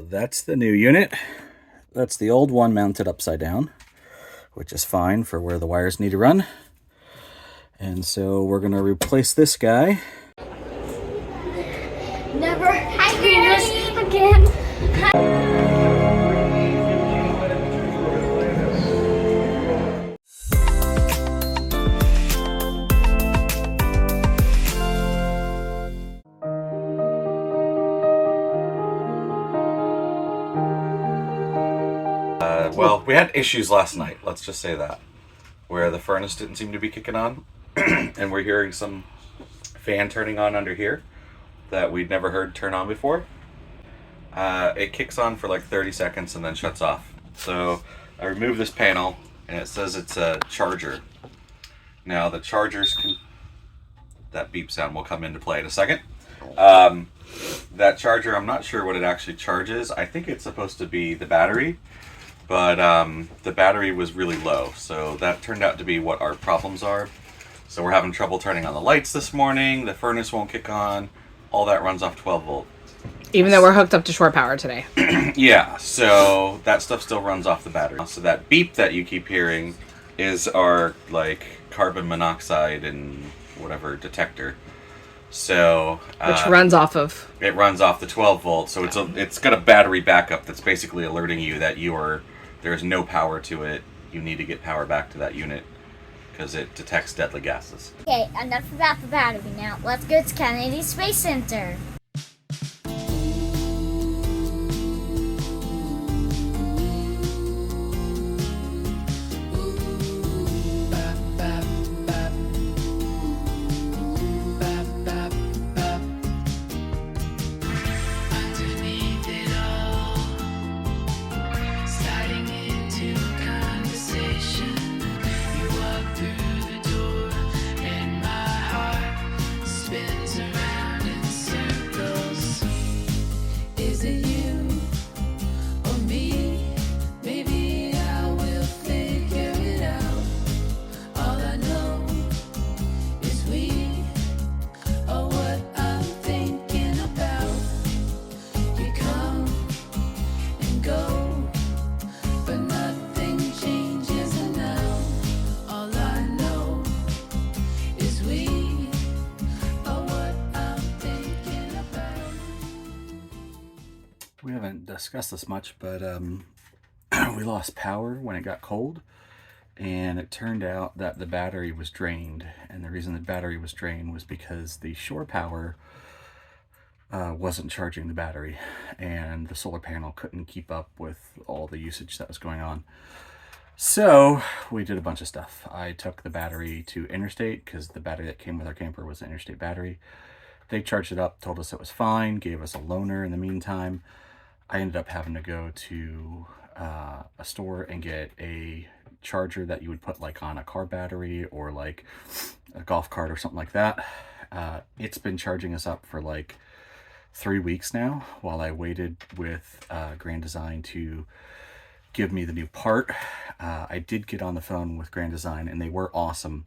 That's the new unit. That's the old one mounted upside down, which is fine for where the wires need to run. And so we're going to replace this guy. Never do this again. Well, we had issues last night, let's just say that, where the furnace didn't seem to be kicking on, and we're hearing some fan turning on under here that we'd never heard turn on before. It kicks on for like 30 seconds and then shuts off. So I removed this panel, and it says it's a charger. Now the chargers can... That beep sound will come into play in a second. That charger, I'm not sure what it actually charges. I think it's supposed to be the battery. But the battery was really low, so that turned out to be what our problems are. So we're having trouble turning on the lights this morning, the furnace won't kick on, all that runs off 12 volt. Even though we're hooked up to shore power today. Yeah, so that stuff still runs off the battery. So that beep that you keep hearing is our, like, carbon monoxide and whatever detector. So which runs off of... It runs off the 12 volt, so it's got a battery backup that's basically alerting you that there's no power to it. You need to get power back to that unit because it detects deadly gases. Okay, enough about the battery now. Let's go to Kennedy Space Center. We haven't discussed this much, but we lost power when it got cold, and it turned out that the battery was drained. And the reason the battery was drained was because the shore power wasn't charging the battery, and the solar panel couldn't keep up with all the usage that was going on. So we did a bunch of stuff. I took the battery to Interstate because the battery that came with our camper was an Interstate battery. They charged it up, told us it was fine, gave us a loaner in the meantime. I ended up having to go to a store and get a charger that you would put like on a car battery or like a golf cart or something like that. It's been charging us up for like 3 weeks now while I waited with Grand Design to give me the new part. I did get on the phone with Grand Design, and they were awesome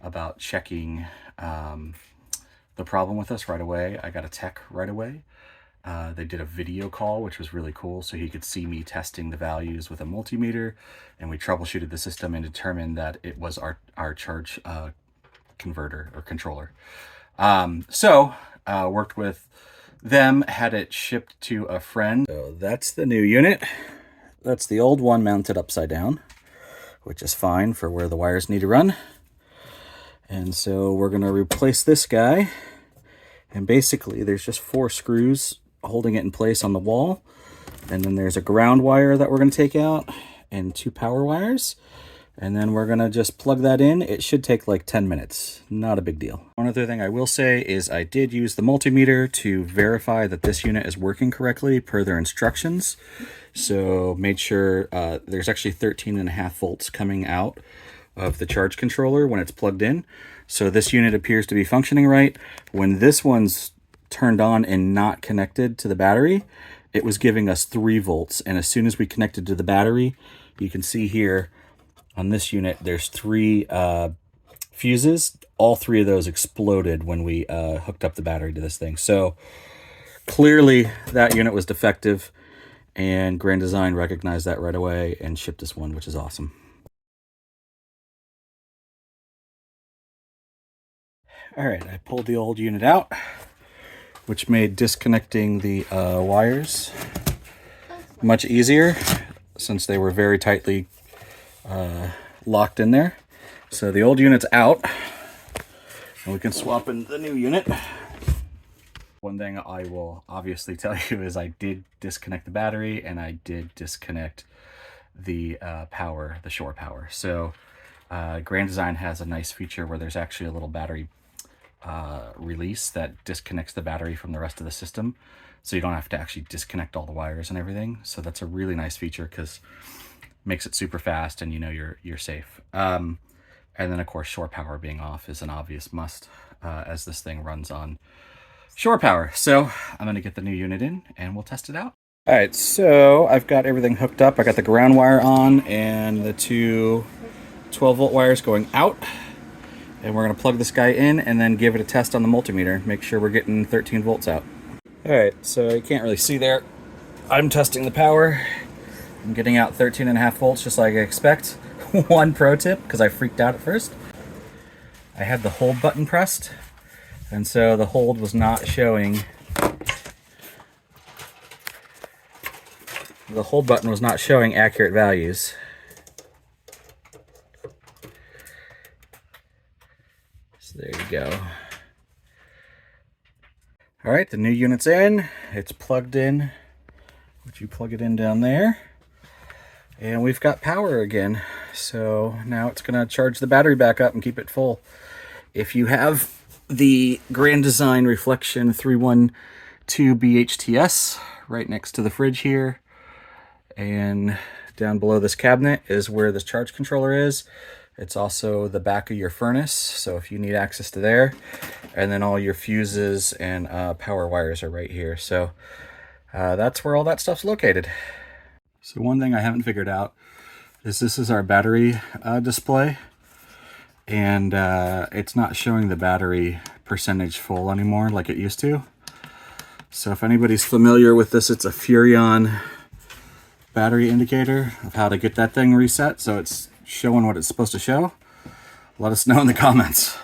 about checking the problem with us right away. I got a tech right away. They did a video call, which was really cool, so he could see me testing the values with a multimeter, and we troubleshooted the system and determined that it was our charge converter or controller. So worked with them, had it shipped to a friend. So that's the new unit. That's the old one mounted upside down, which is fine for where the wires need to run. And so we're going to replace this guy. And basically there's just 4 screws holding it in place on the wall. And then there's a ground wire that we're going to take out and 2 power wires. And then we're going to just plug that in. It should take like 10 minutes. Not a big deal. One other thing I will say is I did use the multimeter to verify that this unit is working correctly per their instructions. So made sure there's actually 13.5 volts coming out of the charge controller when it's plugged in. So this unit appears to be functioning right. When this one's turned on and not connected to the battery, it was giving us 3 volts. And as soon as we connected to the battery, you can see here on this unit, there's 3 fuses. All 3 of those exploded when we hooked up the battery to this thing. So clearly that unit was defective. And Grand Design recognized that right away and shipped us one, which is awesome. All right, I pulled the old unit out, which made disconnecting the wires much easier since they were very tightly locked in there. So the old unit's out, and we can swap in the new unit. One thing I will obviously tell you is I did disconnect the battery and I did disconnect the power, the shore power. So Grand Design has a nice feature where there's actually a little battery release that disconnects the battery from the rest of the system, so you don't have to actually disconnect all the wires and everything. So that's a really nice feature because it makes it super fast and you know you're safe. And then of course shore power being off is an obvious must as this thing runs on shore power. So I'm gonna get the new unit in and we'll test it out. All right, so I've got everything hooked up. I got the ground wire on and the two 12-volt wires going out. And we're gonna plug this guy in and then give it a test on the multimeter. Make sure we're getting 13 volts out. All right, so you can't really see there. I'm testing the power. I'm getting out 13.5 volts just like I expect. One pro tip, because I freaked out at first. I had the hold button pressed, and so the hold was not showing. The hold button was not showing accurate values. There you go. All right, the new unit's in. It's plugged in. Would you plug it in down there? And we've got power again. So now it's gonna charge the battery back up and keep it full. If you have the Grand Design Reflection 312 BHTS right next to the fridge here, and down below this cabinet is where this charge controller is. It's also the back of your furnace, so if you need access to there, and then all your fuses and power wires are right here. So that's where all that stuff's located. So one thing I haven't figured out is this is our battery display, and it's not showing the battery percentage full anymore like it used to. So if anybody's familiar with this, it's a Furrion battery indicator of how to get that thing reset so it's showing what it's supposed to show. Let us know in the comments.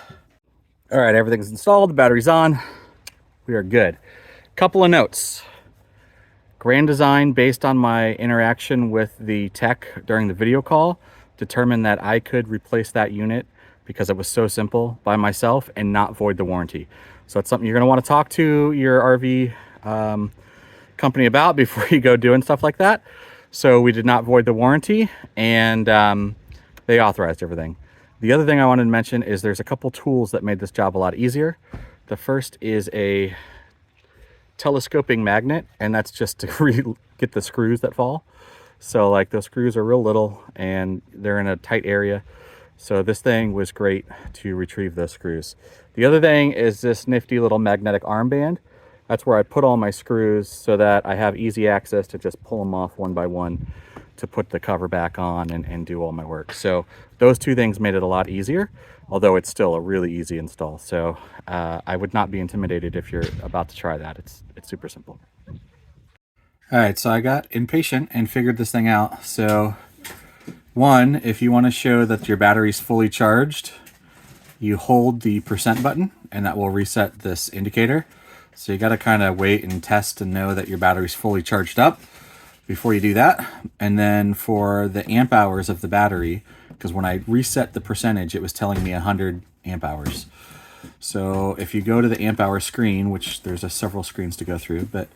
All right, everything's installed, the battery's on. We are good. Couple of notes. Grand Design, based on my interaction with the tech during the video call, determined that I could replace that unit because it was so simple by myself and not void the warranty. So it's something you're gonna wanna talk to your RV company about before you go doing stuff like that. So we did not void the warranty, and they authorized everything. The other thing I wanted to mention is there's a couple tools that made this job a lot easier. The first is a telescoping magnet, and that's just to get the screws that fall. So like those screws are real little and they're in a tight area. So this thing was great to retrieve those screws. The other thing is this nifty little magnetic armband. That's where I put all my screws so that I have easy access to just pull them off one by one to put the cover back on and do all my work. So those two things made it a lot easier, although it's still a really easy install. So I would not be intimidated if you're about to try that. It's super simple. All right, so I got impatient and figured this thing out. So one, if you want to show that your battery's fully charged, you hold the % button and that will reset this indicator. So you got to kind of wait and test and know that your battery's fully charged up before you do that. And then for the amp hours of the battery, because when I reset the percentage, it was telling me 100 amp hours. So if you go to the amp hour screen, which there's several screens to go through, but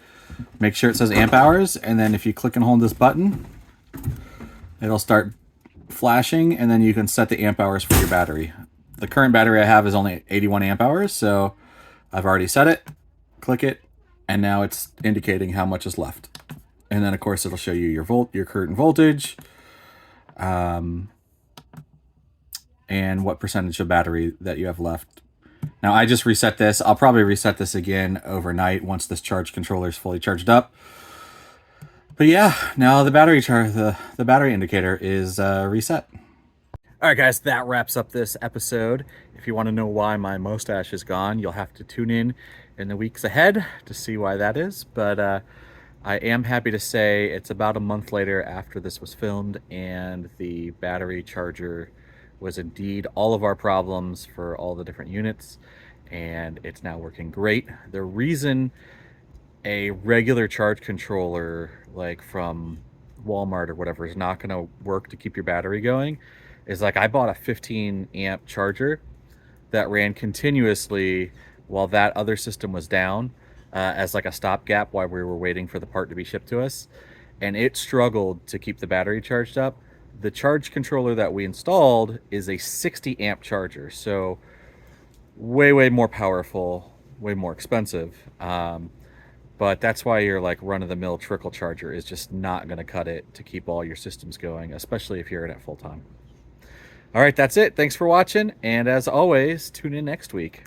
make sure it says amp hours. And then if you click and hold this button, it'll start flashing, and then you can set the amp hours for your battery. The current battery I have is only 81 amp hours, so I've already set it. Click it, and now it's indicating how much is left. And then of course it'll show you your current voltage, and what percentage of battery that you have left. Now I just reset this. I'll probably reset this again overnight once this charge controller is fully charged up. But yeah, now the battery the battery indicator is reset. All right, guys, that wraps up this episode. If you want to know why my mustache is gone, you'll have to tune in the weeks ahead to see why that is. But I am happy to say it's about a month later after this was filmed, and the battery charger was indeed all of our problems for all the different units, and it's now working great. The reason a regular charge controller like from Walmart or whatever is not going to work to keep your battery going is like I bought a 15 amp charger that ran continuously while that other system was down, as like a stopgap while we were waiting for the part to be shipped to us, and it struggled to keep the battery charged up. The charge controller that we installed is a 60 amp charger, so way more powerful, way more expensive, but that's why your like run-of-the-mill trickle charger is just not going to cut it to keep all your systems going, especially if you're in it full time. All right, that's it. Thanks for watching, and as always, tune in next week.